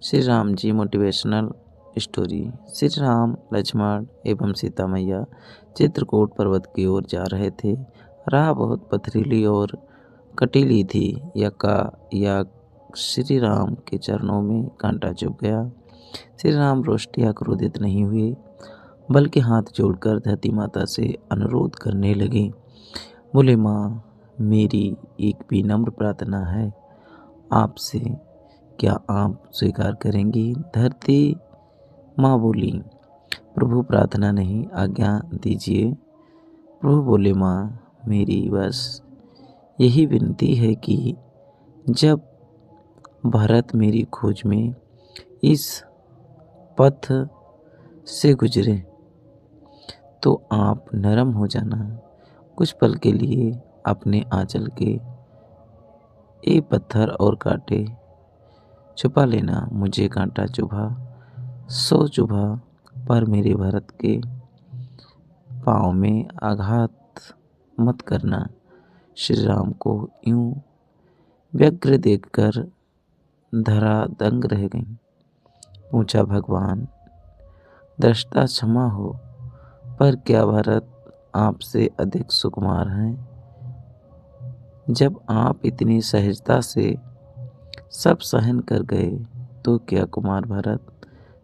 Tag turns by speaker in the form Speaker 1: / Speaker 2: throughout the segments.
Speaker 1: Shri Ram ji motivational story. Shri Ram, Lakshman एवं सीता मैया चित्रकूट पर्वत की ओर जा रहे थे। राह बहुत पथरीली और कटीली थी। या श्री राम के चरणों में कांटा चुभ गया। श्री राम रोष्ट या क्रोधित नहीं हुए, बल्कि हाथ जोड़कर धरती माता से अनुरोध करने लगे। बोले, माँ, मेरी एक विनम्र प्रार्थना है आपसे, क्या आप स्वीकार करेंगी? धरती माँ बोली, प्रभु, प्रार्थना नहीं, आज्ञा दीजिए। प्रभु बोले, माँ, मेरी बस यही विनती है कि जब भरत मेरी खोज में इस पथ से गुजरे तो आप नरम हो जाना। कुछ पल के लिए अपने आंचल के ये पत्थर और कांटे छुपा लेना। मुझे कांटा चुभा सो चुभा, पर मेरे भरत के पाँव में आघात मत करना। श्री राम को यूं व्यग्र देखकर धरा दंग रह गई। पूछा, भगवान, दृष्टा क्षमा हो, पर क्या भरत आपसे अधिक सुकुमार हैं? जब आप इतनी सहजता से सब सहन कर गए, तो क्या कुमार भरत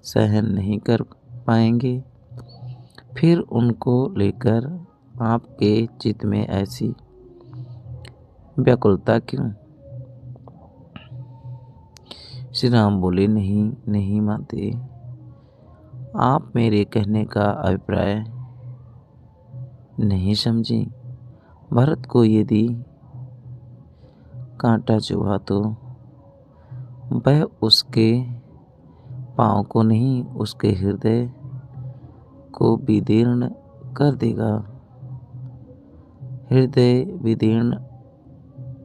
Speaker 1: सहन नहीं कर पाएंगे? फिर उनको लेकर आपके चित्त में ऐसी व्याकुलता क्यों? श्री राम बोले, नहीं नहीं माते, आप मेरे कहने का अभिप्राय नहीं समझी। भरत को यदि कांटा चुभा तो वह उसके पाँव को नहीं, उसके हृदय को विदीर्ण कर देगा। हृदय विदीर्ण,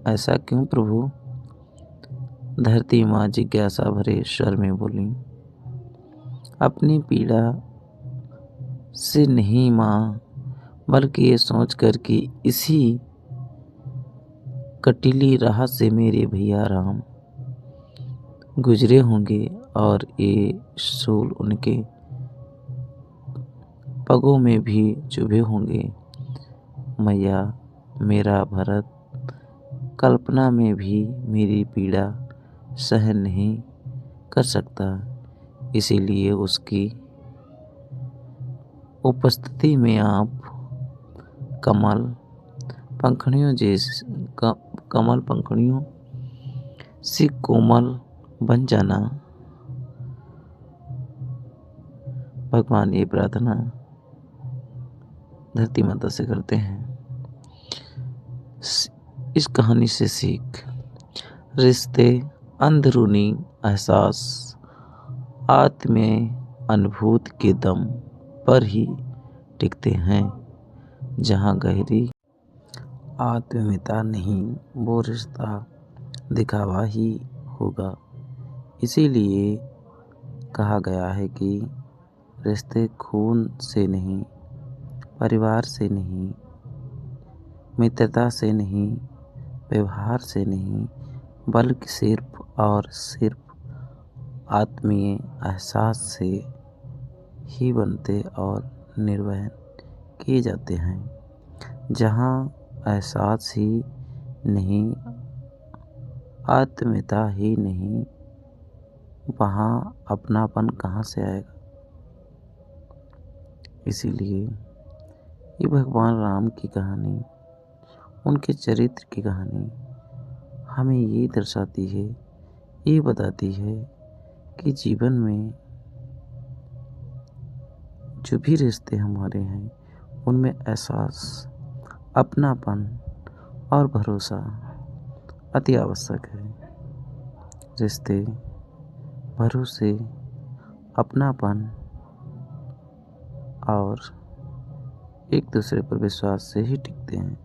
Speaker 1: ऐसा क्यों प्रभु? धरती माँ जिज्ञासा भरे स्वर में बोली, अपनी पीड़ा से नहीं माँ, बल्कि ये सोचकर कि इसी कटीली राह से मेरे भैया राम गुजरे होंगे और ये शूल उनके पगों में भी चुभे होंगे। मैया, मेरा भरत कल्पना में भी मेरी पीड़ा सहन नहीं कर सकता, इसीलिए उसकी उपस्थिति में आप कमल पंखुड़ियों से कोमल बन जाना। भगवान ये प्रार्थना धरती माता से करते हैं। इस कहानी से सीख, रिश्ते अंदरूनी एहसास, आत्मीय अनुभूति के दम पर ही टिकते हैं। जहाँ गहरी आत्मीयता नहीं, वो रिश्ता दिखावा ही होगा। इसीलिए कहा गया है कि रिश्ते खून से नहीं, परिवार से नहीं, मित्रता से नहीं, व्यवहार से नहीं, बल्कि सिर्फ और सिर्फ आत्मीय एहसास से ही बनते और निर्वहन किए जाते हैं। जहाँ एहसास ही नहीं, आत्मीयता ही नहीं, वहाँ अपनापन कहाँ से आएगा? इसीलिए ये भगवान राम की कहानी, उनके चरित्र की कहानी हमें ये दर्शाती है, ये बताती है कि जीवन में जो भी रिश्ते हमारे हैं, उनमें एहसास, अपनापन और भरोसा अति आवश्यक है। रिश्ते भरोसे, अपनापन और एक दूसरे पर विश्वास से ही टिकते हैं।